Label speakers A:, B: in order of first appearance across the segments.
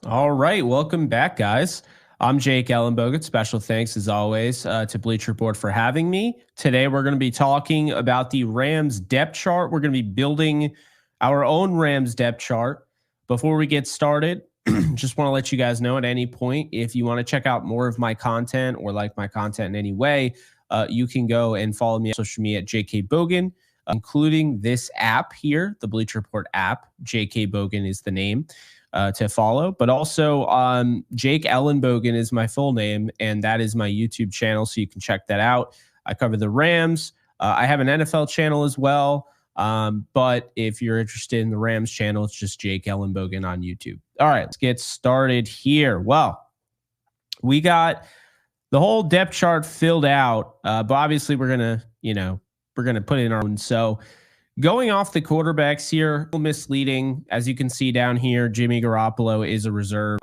A: All right, welcome back, guys. I'm Jake Ellenbogen. Special thanks, as always, to Bleacher Report for having me. Today, we're going to be talking about the Rams depth chart. We're going to be building our own Rams depth chart. Before we get started, just want to let you guys know at any point, if you want to check out more of my content or like my content in any way, you can go and follow me on social media at JK Bogan, including this app here, the Bleacher Report app. JK Bogan is the name to follow, but also Jake Ellenbogen is my full name, and that is my YouTube channel, so you can check that out. I cover the Rams. I have an NFL channel as well, but if you're interested in the Rams channel, it's just Jake Ellenbogen on YouTube. All right, let's get started here. Well, we got the whole depth chart filled out, but obviously we're gonna put in our own. So going off the quarterbacks here, misleading. As you can see down here, Jimmy Garoppolo is a reserve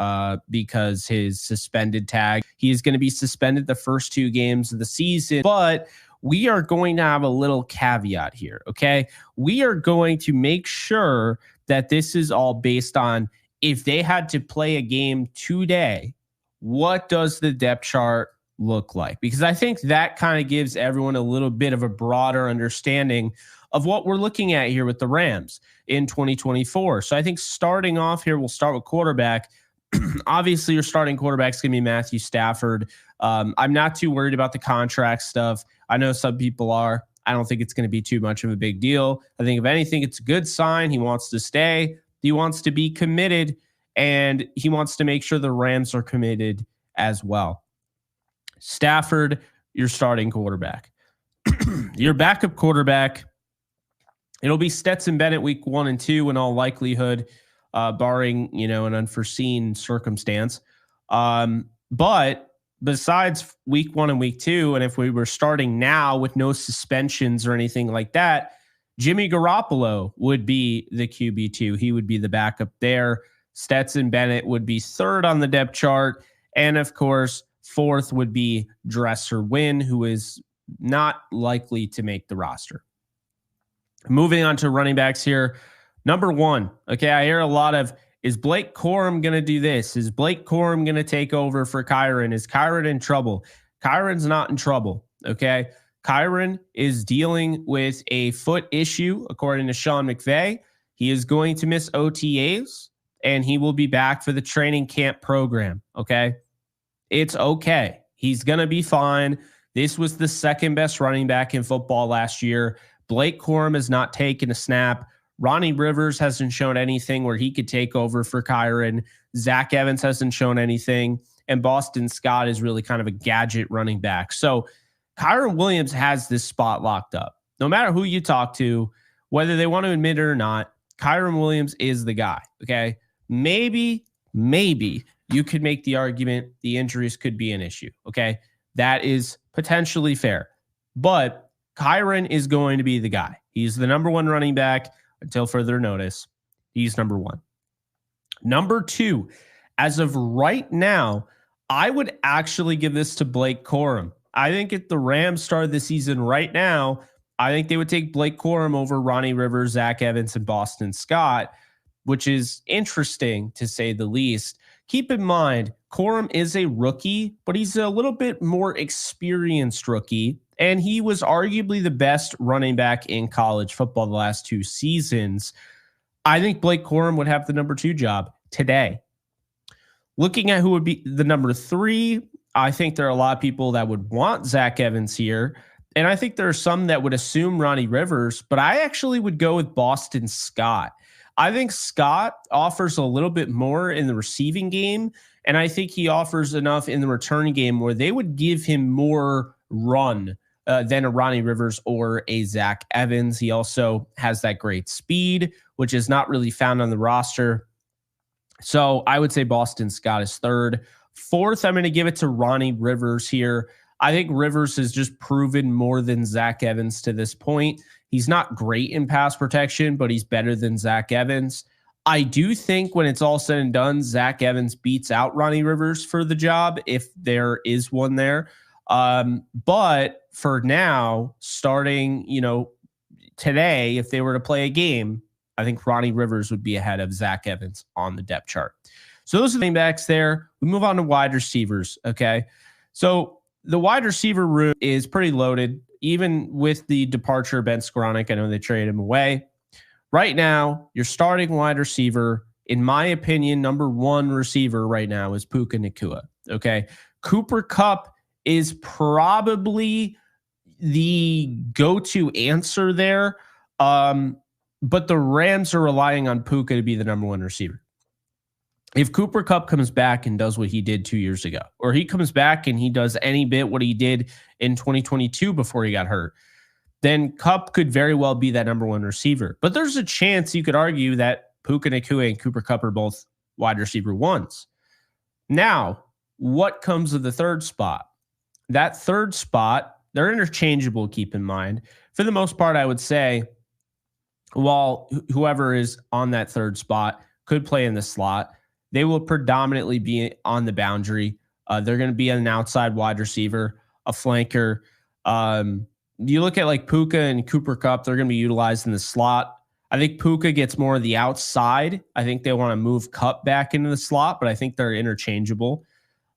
A: because his suspended tag. He is going to be suspended the first 2 games of the season, but we are going to have a little caveat here, okay? We are going to make sure that this is all based on if they had to play a game today, what does the depth chart look like? Because I think that kind of gives everyone a little bit of a broader understanding of what we're looking at here with the Rams in 2024. So I think starting off here, we'll start with quarterback. Obviously, your starting quarterback is going to be Matthew Stafford. I'm not too worried about the contract stuff. I know some people are. I don't think it's going to be too much of a big deal. I think if anything, it's a good sign. He wants to stay. He wants to be committed, and he wants to make sure the Rams are committed as well. Stafford, your starting quarterback. Your backup quarterback, it'll be Stetson Bennett week 1 and 2 in all likelihood, barring, an unforeseen circumstance. But besides week 1 and week 2, and if we were starting now with no suspensions or anything like that, Jimmy Garoppolo would be the QB2. He would be the backup there. Stetson Bennett would be 3rd on the depth chart. And of course, 4th would be Dresser Wynn, who is not likely to make the roster. Moving on to running backs here. Number 1, okay, I hear a lot of, is Blake Corum going to do this? Is Blake Corum going to take over for Kyron? Is Kyron in trouble? Kyron's not in trouble, okay? Kyron is dealing with a foot issue, according to Sean McVay. He is going to miss OTAs, and he will be back for the training camp program, okay? It's okay. He's going to be fine. This was the 2nd best running back in football last year. Blake Corum has not taken a snap. Ronnie Rivers hasn't shown anything where he could take over for Kyron. Zach Evans hasn't shown anything. And Boston Scott is really kind of a gadget running back. So Kyron Williams has this spot locked up. No matter who you talk to, whether they want to admit it or not, Kyron Williams is the guy, okay? Maybe you could make the argument the injuries could be an issue, okay? That is potentially fair. But Kyron is going to be the guy. He's the number 1 running back until further notice. He's number 1. Number 2, as of right now, I would actually give this to Blake Corum. I think if the Rams started the season right now, I think they would take Blake Corum over Ronnie Rivers, Zach Evans, and Boston Scott, which is interesting to say the least. Keep in mind, Corum is a rookie, but he's a little bit more experienced rookie, and he was arguably the best running back in college football the last 2 seasons. I think Blake Corum would have the number 2 job today. Looking at who would be the number 3, I think there are a lot of people that would want Zach Evans here, and I think there are some that would assume Ronnie Rivers, but I actually would go with Boston Scott. I think Scott offers a little bit more in the receiving game, and I think he offers enough in the return game where they would give him more run than a Ronnie Rivers or a Zach Evans. He also has that great speed, which is not really found on the roster. So I would say Boston Scott is 3rd. 4th, I'm going to give it to Ronnie Rivers here. I think Rivers has just proven more than Zach Evans to this point. He's not great in pass protection, but he's better than Zach Evans. I do think when it's all said and done, Zach Evans beats out Ronnie Rivers for the job, if there is one there. But for now, starting, today, if they were to play a game, I think Ronnie Rivers would be ahead of Zach Evans on the depth chart. So those are the running backs there. We move on to wide receivers. Okay. So the wide receiver room is pretty loaded, even with the departure of Ben Skoranek. I know they traded him away. Right now, your starting wide receiver, in my opinion, number one receiver right now is Puka Nacua. Okay. Cooper Kupp is probably the go-to answer there. But the Rams are relying on Puka to be the number one receiver. If Cooper Kupp comes back and does what he did 2 years ago, or he comes back and he does any bit what he did in 2022 before he got hurt, then Kupp could very well be that number one receiver. But there's a chance you could argue that Puka Nacua and Cooper Kupp are both wide receiver ones. Now, what comes of the third spot? That third spot, they're interchangeable, keep in mind. For the most part, I would say, while whoever is on that third spot could play in the slot, they will predominantly be on the boundary. They're going to be an outside wide receiver, a flanker. You look at like Puka and Cooper Kupp, they're going to be utilized in the slot. I think Puka gets more of the outside. I think they want to move Kupp back into the slot, but I think they're interchangeable.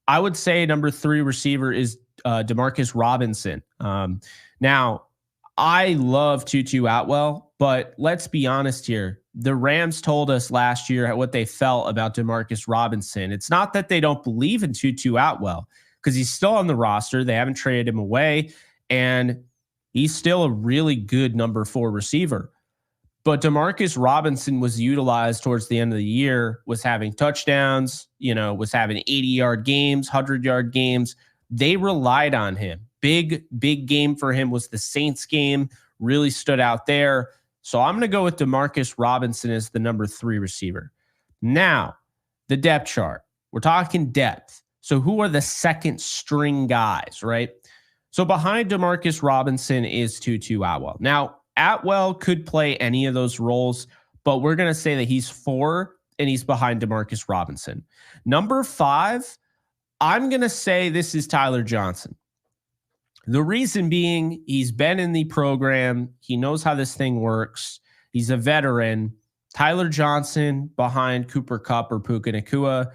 A: I would say number 3 receiver is Demarcus Robinson. Now, I love Tutu Atwell, but let's be honest here. The Rams told us last year what they felt about Demarcus Robinson. It's not that they don't believe in Tutu Atwell, because he's still on the roster. They haven't traded him away, and he's still a really good number 4 receiver. But Demarcus Robinson was utilized towards the end of the year, was having touchdowns, was having 80-yard games, 100-yard games. They relied on him. Big game for him was the Saints game, really stood out there. So I'm going to go with Demarcus Robinson as the number 3 receiver. Now, the depth chart. We're talking depth. So who are the second string guys, right? So behind Demarcus Robinson is Tutu Atwell. Now, Atwell could play any of those roles, but we're going to say that he's 4 and he's behind Demarcus Robinson. Number 5, I'm going to say this is Tyler Johnson. The reason being, he's been in the program. He knows how this thing works. He's a veteran. Tyler Johnson behind Cooper Kupp or Puka Nacua.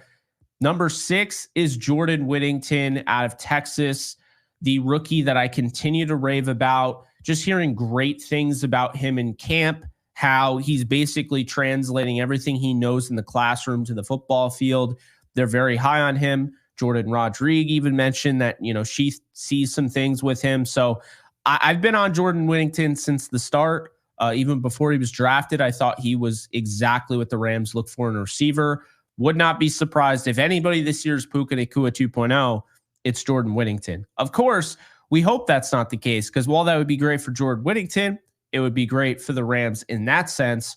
A: Number 6 is Jordan Whittington out of Texas, the rookie that I continue to rave about. Just hearing great things about him in camp, how he's basically translating everything he knows in the classroom to the football field. They're very high on him. Jordan Rodriguez even mentioned that, she sees some things with him. So I've been on Jordan Whittington since the start. Even before he was drafted, I thought he was exactly what the Rams look for in a receiver. Would not be surprised if anybody this year's Puka Nacua 2.0, it's Jordan Whittington. Of course, we hope that's not the case, because while that would be great for Jordan Whittington, it would be great for the Rams in that sense.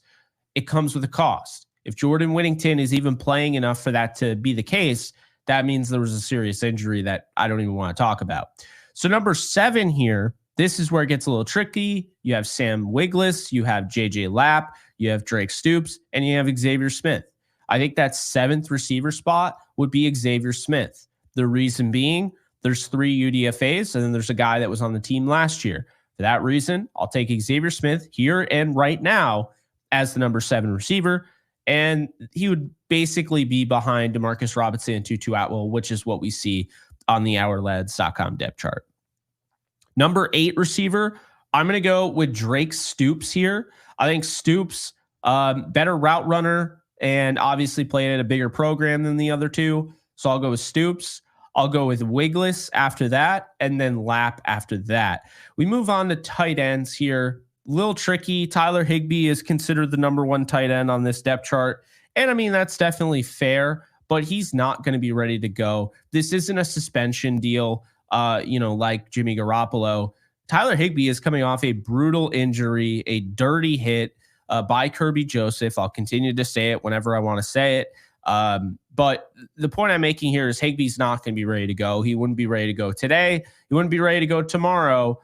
A: It comes with a cost. If Jordan Whittington is even playing enough for that to be the case, that means there was a serious injury that I don't even want to talk about. So number 7 here, this is where it gets a little tricky. You have Sam Wiglis, you have J.J. Lapp, you have Drake Stoops, and you have Xavier Smith. I think that 7th receiver spot would be Xavier Smith. The reason being, there's 3 UDFAs, and then there's a guy that was on the team last year. For that reason, I'll take Xavier Smith here and right now as the number 7 receiver, and he would basically be behind Demarcus Robinson and Tutu Atwell, which is what we see on the OurLads.com depth chart. Number 8 receiver, I'm going to go with Drake Stoops here. I think Stoops, better route runner, and obviously played at a bigger program than the other 2. So I'll go with Stoops. I'll go with Wiglis after that, and then Lapp after that. We move on to tight ends here. A little tricky. Tyler Higbee is considered the number 1 tight end on this depth chart. And I mean, that's definitely fair, but he's not going to be ready to go. This isn't a suspension deal, like Jimmy Garoppolo. Tyler Higbee is coming off a brutal injury, a dirty hit by Kirby Joseph. I'll continue to say it whenever I want to say it. But the point I'm making here is Higbee's not going to be ready to go. He wouldn't be ready to go today. He wouldn't be ready to go tomorrow.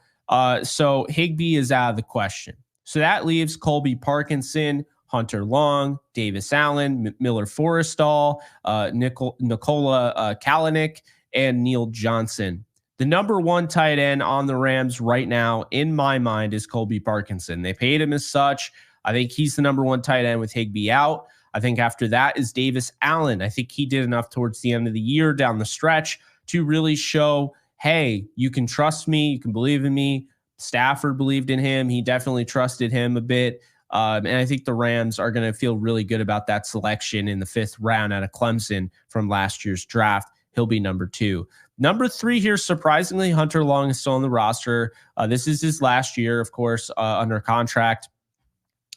A: So Higbee is out of the question. So that leaves Colby Parkinson, Hunter Long, Davis Allen, Miller Forrestall, Nikola Kalanick, and Neil Johnson. The number 1 tight end on the Rams right now, in my mind, is Colby Parkinson. They paid him as such. I think he's the number 1 tight end with Higbee out. I think after that is Davis Allen. I think he did enough towards the end of the year down the stretch to really show, hey, you can trust me. You can believe in me. Stafford believed in him. He definitely trusted him a bit. And I think the Rams are going to feel really good about that selection in the 5th round out of Clemson from last year's draft. He'll be number 2. Number 3 here, surprisingly, Hunter Long is still on the roster. This is his last year, of course, under contract.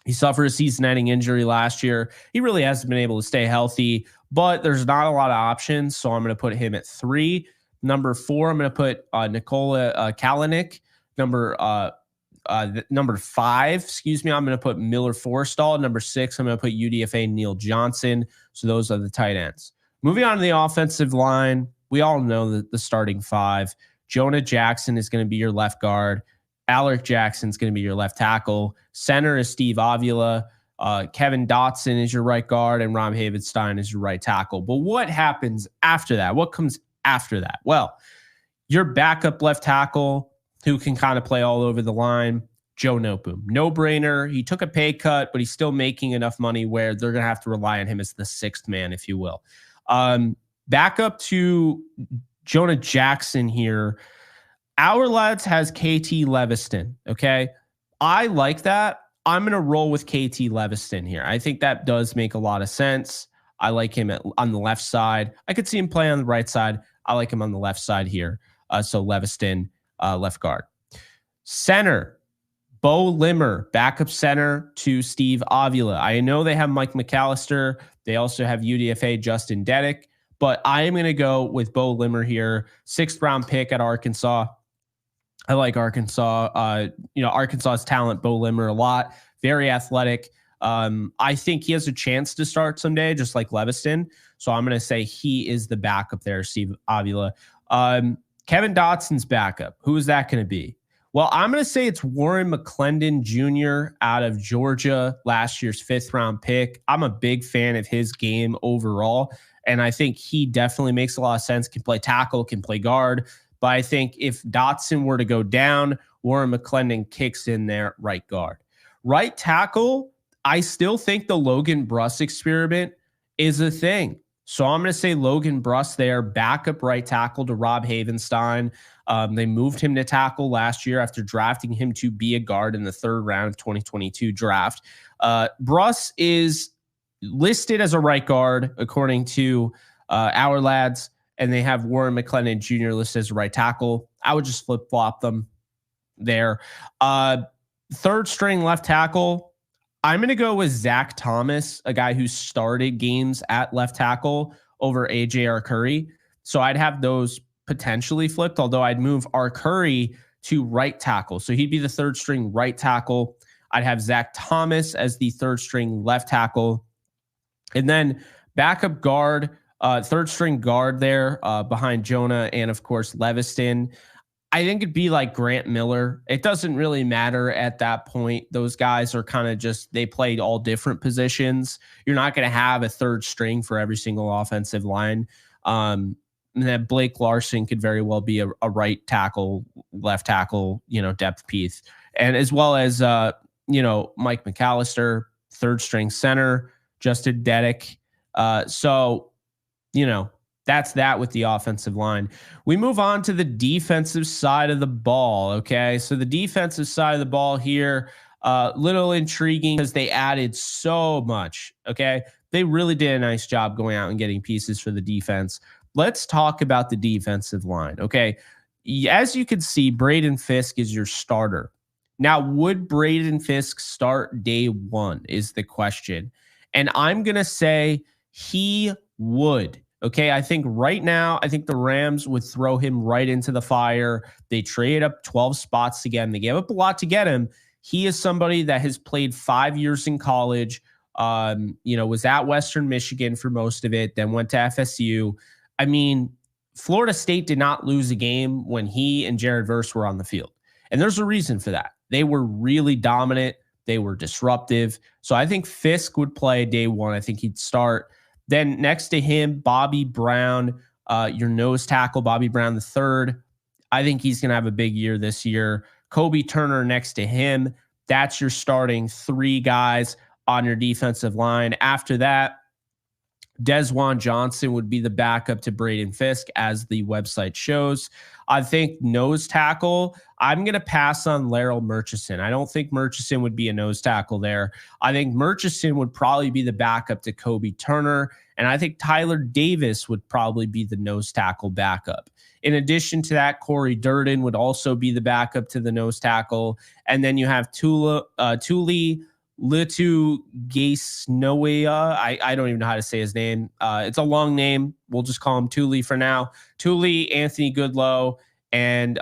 A: He suffered a season-ending injury last year. He really hasn't been able to stay healthy, but there's not a lot of options, so I'm going to put him at 3. Number 4, I'm going to put Nikola Kalanick. Number 5, I'm going to put Miller Forrestall. Number 6, I'm going to put UDFA Neil Johnson. So those are the tight ends. Moving on to the offensive line, we all know the starting 5. Jonah Jackson is going to be your left guard. Alec Jackson is going to be your left tackle. Center is Steve Avila. Kevin Dotson is your right guard, and Ron Havenstein is your right tackle. But what happens after that? What comes after that? Well, your backup left tackle, who can kind of play all over the line, Joe Noteboom. No-brainer. He took a pay cut, but he's still making enough money where they're going to have to rely on him as the 6th man, if you will. Back up to Jonah Jackson here. Our lads has KT Leviston, okay? I like that. I'm going to roll with KT Leviston here. I think that does make a lot of sense. I like him on the left side. I could see him play on the right side. I like him on the left side here. So Leviston, left guard. Center, Bo Limmer, backup center to Steve Avila. I know they have Mike McAllister. They also have UDFA Justin Deddick, but I am going to go with Bo Limmer here. 6th round pick at Arkansas. I like Arkansas. Arkansas's talent, Bo Limmer, a lot. Very athletic. I think he has a chance to start someday, just like Leviston. So I'm going to say he is the backup there, Steve Avila. Kevin Dotson's backup. Who is that going to be? Well, I'm going to say it's Warren McClendon Jr. out of Georgia, last year's 5th round pick. I'm a big fan of his game overall, and I think he definitely makes a lot of sense. Can play tackle, can play guard. But I think if Dotson were to go down, Warren McClendon kicks in there right guard. Right tackle, I still think the Logan Bruss experiment is a thing. So I'm going to say Logan Bruss there, backup right tackle to Rob Havenstein. They moved him to tackle last year after drafting him to be a guard in the 3rd round of 2022 draft. Bruss is listed as a right guard, according to our lads, and they have Warren McClendon Jr. listed as a right tackle. I would just flip-flop them there. 3rd string left tackle, I'm going to go with Zach Thomas, a guy who started games at left tackle over AJ Arcuri. So I'd have those potentially flipped, although I'd move Arcuri to right tackle. So he'd be the 3rd string right tackle. I'd have Zach Thomas as the 3rd string left tackle. And then backup guard, 3rd string guard there behind Jonah and, of course, Leviston. I think it'd be like Grant Miller. It doesn't really matter at that point. Those guys are kind of just, they played all different positions. You're not going to have a 3rd string for every single offensive line. And that Blake Larson could very well be a right tackle, left tackle, depth piece. And as well as, Mike McAllister, 3rd string center, Justin Deddick. That's that with the offensive line. We move on to the defensive side of the ball. Okay. So the defensive side of the ball here, little intriguing because they added so much. Okay. They really did a nice job going out and getting pieces for the defense. Let's talk about the defensive line. Okay. As you can see, Braden Fisk is your starter. Now, would Braden Fisk start day 1 is the question. And I'm going to say he would. Okay, I think right now, I think the Rams would throw him right into the fire. They trade up 12 spots to get him. They gave up a lot to get him. He is somebody that has played 5 years in college, was at Western Michigan for most of it, then went to FSU. I mean, Florida State did not lose a game when he and Jared Verse were on the field. And there's a reason for that. They were really dominant. They were disruptive. So I think Fisk would play day 1. I think he'd start. Then next to him, Bobby Brown, your nose tackle, Bobby Brown III. I think he's going to have a big year this year. Kobe Turner next to him. That's your starting 3 guys. on your defensive line. After that, Desjuan Johnson would be the backup to Braden Fisk, as the website shows. I think nose tackle, I'm going to pass on Laryl Murchison. I don't think Murchison would be a nose tackle there. I think Murchison would probably be the backup to Kobe Turner, and I think Tyler Davis would probably be the nose tackle backup. In addition to that, Corey Durden would also be the backup to the nose tackle. And then you have Tuli Litu Gaisnoia. I don't even know how to say his name. It's a long name. We'll just call him Tuli for now. Tuli, Anthony Goodlow, and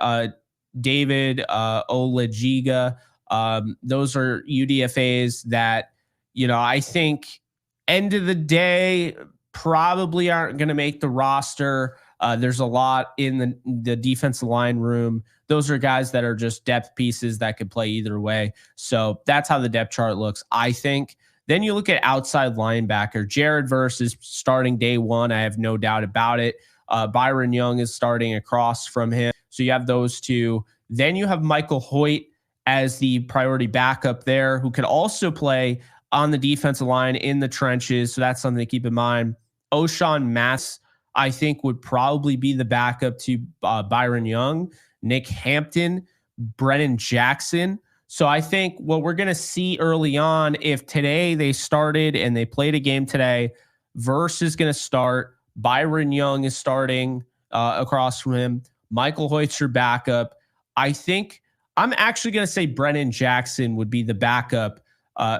A: David Olajiga. Those are UDFAs that, I think end of the day probably aren't going to make the roster. There's a lot in the defensive line room. Those are guys that are just depth pieces that could play either way. So that's how the depth chart looks, I think. Then you look at outside linebacker. Jared Verse is starting day one. I have no doubt about it. Byron Young is starting across from him. So you have those two. Then you have Michael Hoyt as the priority backup there, who could also play on the defensive line in the trenches. So that's something to keep in mind. O'Shawn Mass, I think, would probably be the backup to Byron Young, Nick Hampton, Brennan Jackson. So I think what we're going to see early on, if today they started and they played a game today, Verse is going to start. Byron Young is starting across from him. Michael Hoyt's your backup. I think I'm actually going to say Brennan Jackson would be the backup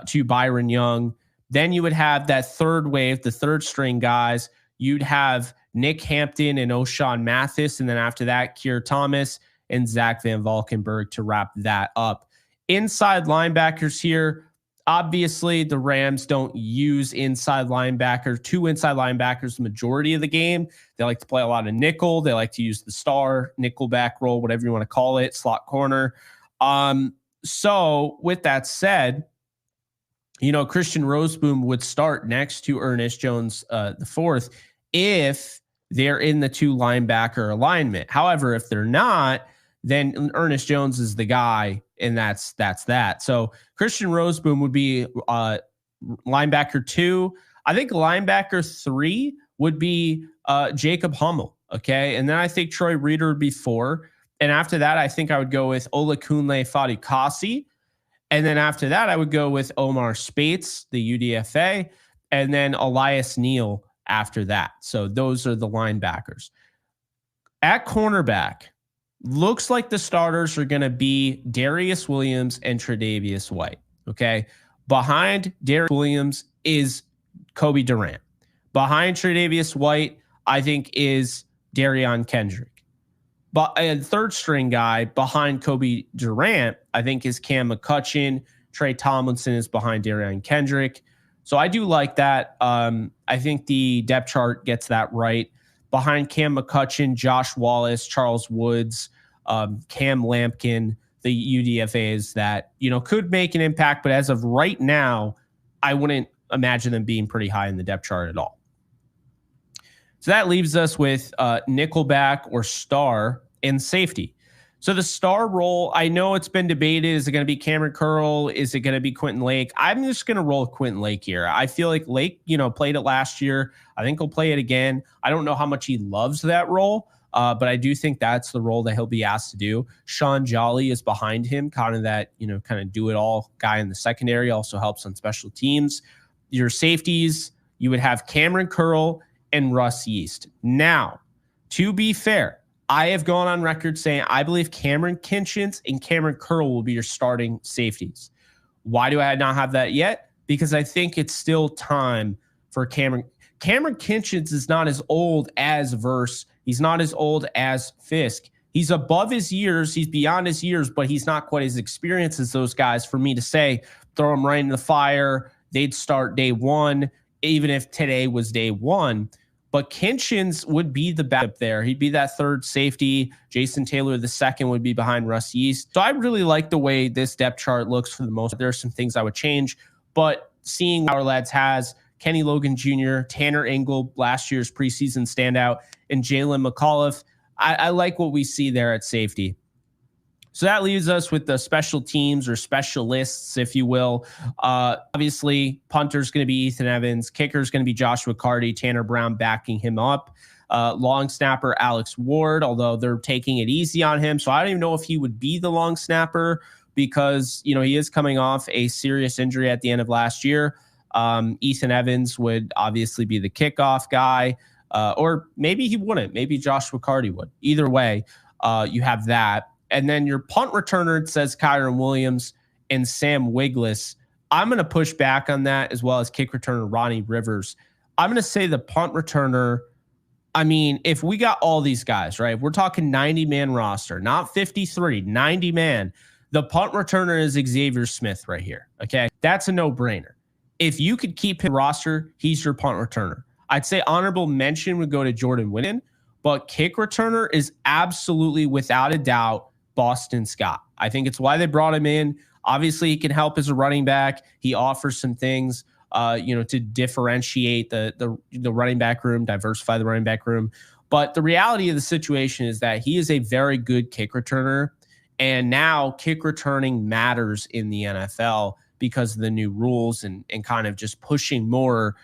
A: to Byron Young. Then you would have that third wave, the third string guys. You'd have Nick Hampton and O'Shawn Mathis. And then after that, Keir Thomas and Zach Van Valkenburg to wrap that up. Inside linebackers here. Obviously, the Rams don't use inside linebacker, two inside linebackers the majority of the game. They like to play a lot of nickel. They like to use the star, nickel back roll, whatever you want to call it, slot corner. So with that said, Christian Roseboom would start next to Ernest Jones the fourth if they're in the two linebacker alignment. However, if they're not, then Ernest Jones is the guy, and that's that. So Christian Roseboom would be linebacker 2. I think linebacker 3 would be Jacob Hummel, okay? And then I think Troy Reeder would be 4. And after that, I think I would go with Olakunle Fatukasi. And then after that, I would go with Omar Spates, the UDFA, and then Elias Neal after that. So those are the linebackers. At cornerback, looks like the starters are going to be Darius Williams and Tre'Davious White, okay? Behind Darius Williams is Kobe Durant. Behind Tre'Davious White, I think, is Darion Kendrick. But a third string guy behind Kobe Durant, I think, is Cam McCutcheon. Trey Tomlinson is behind Darion Kendrick. So I do like that. I think the depth chart gets that right. Behind Cam McCutcheon, Josh Wallace, Charles Woods, Cam Lampkin, the UDFAs that, could make an impact. But as of right now, I wouldn't imagine them being pretty high in the depth chart at all. So that leaves us with nickelback or star and safety. So the star role, I know it's been debated. Is it going to be Cameron Curl? Is it going to be Quentin Lake? I'm just going to roll Quentin Lake here. I feel like Lake, played it last year. I think he'll play it again. I don't know how much he loves that role, but I do think that's the role that he'll be asked to do. Sean Jolly is behind him, kind of that, kind of do-it-all guy in the secondary, also helps on special teams. Your safeties, you would have Cameron Curl and Russ Yeast. Now, to be fair, I have gone on record saying I believe Cameron Kinchins and Cameron Curl will be your starting safeties. Why do I not have that yet? Because I think it's still time for Cameron. Cameron Kinchins is not as old as Verse. He's not as old as Fisk. He's above his years. He's beyond his years, but he's not quite as experienced as those guys for me to say, throw him right in the fire. They'd start day one, even if today was day one. But Kinchins would be the backup there. He'd be that third safety. Jason Taylor, the second, would be behind Russ Yeast. So I really like the way this depth chart looks for the most part. There are some things I would change, but seeing our lads has Kenny Logan Jr., Tanner Engel, last year's preseason standout, and Jalen McAuliffe, I like what we see there at safety. So that leaves us with the special teams or specialists, if you will. Obviously, punter's going to be Ethan Evans. Kicker's going to be Joshua Carty, Tanner Brown backing him up. Long snapper Alex Ward, although they're taking it easy on him. So I don't even know if he would be the long snapper because, he is coming off a serious injury at the end of last year. Ethan Evans would obviously be the kickoff guy, or maybe he wouldn't. Maybe Joshua Carty would. Either way, you have that. And then your punt returner says Kyron Williams and Sam Wiglis. I'm going to push back on that, as well as kick returner Ronnie Rivers. I'm going to say the punt returner, if we got all these guys, right, we're talking 90-man roster, not 53, 90-man. The punt returner is Xavier Smith right here, okay? That's a no-brainer. If you could keep him roster, he's your punt returner. I'd say honorable mention would go to Jordan Winnan, but kick returner is absolutely, without a doubt, Boston Scott. I think it's why they brought him in. Obviously, he can help as a running back. He offers some things, to differentiate the running back room, diversify the running back room. But the reality of the situation is that he is a very good kick returner, and now kick returning matters in the NFL because of the new rules and kind of just pushing more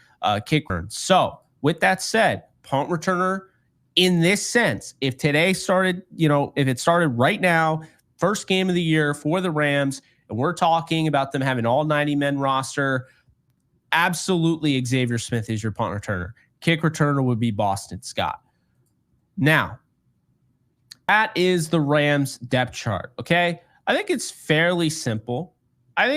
A: kick returns. So with that said, punt returner, in this sense, if today started, if it started right now, first game of the year for the Rams, and we're talking about them having all 90-men roster, absolutely Xavier Smith is your punt returner. Kick returner would be Boston Scott. Now, that is the Rams depth chart, okay? I think it's fairly simple. I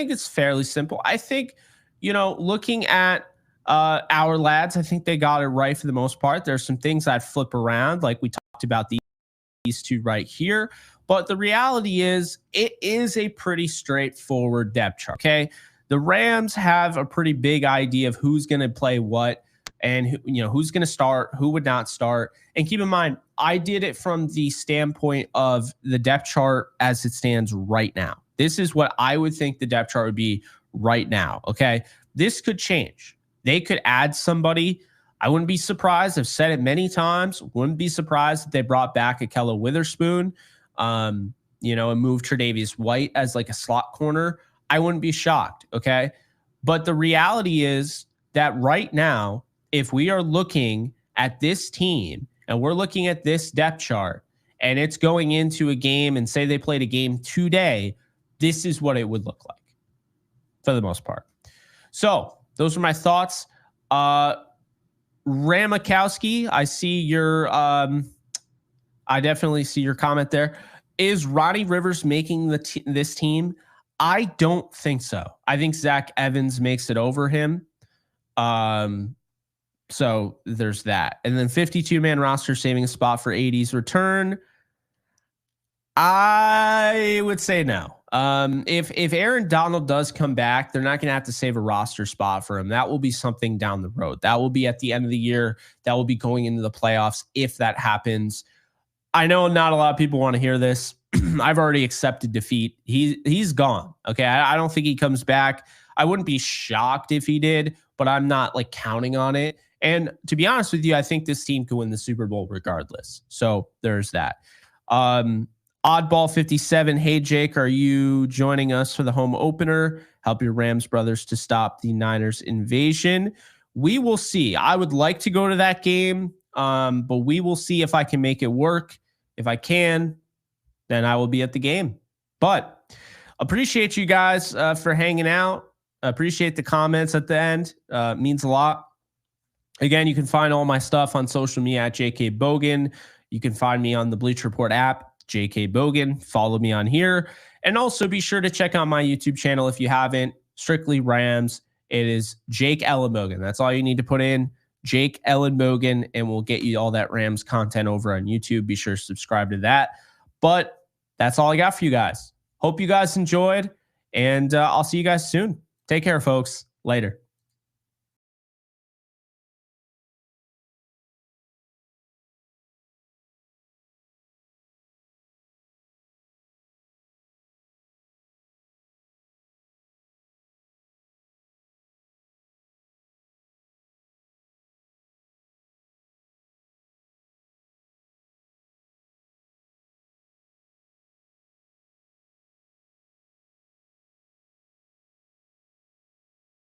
A: think, looking at our lads, I think they got it right for the most part. There's some things I'd flip around, like we talked about these two right here. But the reality is, it is a pretty straightforward depth chart, okay? The Rams have a pretty big idea of who's going to play what and who's going to start, who would not start. And keep in mind, I did it from the standpoint of the depth chart as it stands right now. This is what I would think the depth chart would be right now, okay? This could change. They could add somebody. I wouldn't be surprised. I've said it many times. Wouldn't be surprised if they brought back Akella Witherspoon, and moved Tre'Davious White as like a slot corner. I wouldn't be shocked, okay? But the reality is that right now, if we are looking at this team and we're looking at this depth chart and it's going into a game and say they played a game today, this is what it would look like for the most part. So those are my thoughts. Ramakowski, I see your, I definitely see your comment there. Is Ronnie Rivers making this team? I don't think so. I think Zach Evans makes it over him. So there's that. And then 52-man roster saving a spot for 80's return. I would say no. If Aaron Donald does come back, they're not going to have to save a roster spot for him. That will be something down the road. That will be at the end of the year. That will be going into the playoffs if that happens. I know not a lot of people want to hear this. I've already accepted defeat. He's gone. Okay. I don't think he comes back. I wouldn't be shocked if he did, but I'm not like counting on it. And to be honest with you, I think this team could win the Super Bowl regardless. So there's that. Oddball 57. Hey, Jake, are you joining us for the home opener? Help your Rams brothers to stop the Niners invasion. We will see. I would like to go to that game, but we will see if I can make it work. If I can, then I will be at the game. But appreciate you guys for hanging out. Appreciate the comments at the end. Means a lot. Again, you can find all my stuff on social media at JK Bogan. You can find me on the Bleacher Report app, JK Bogan. Follow me on here. And also be sure to check out my YouTube channel if you haven't. Strictly Rams. It is Jake Ellenbogen. That's all you need to put in. Jake Ellenbogen, and we'll get you all that Rams content over on YouTube. Be sure to subscribe to that. But that's all I got for you guys. Hope you guys enjoyed, and I'll see you guys soon. Take care, folks. Later.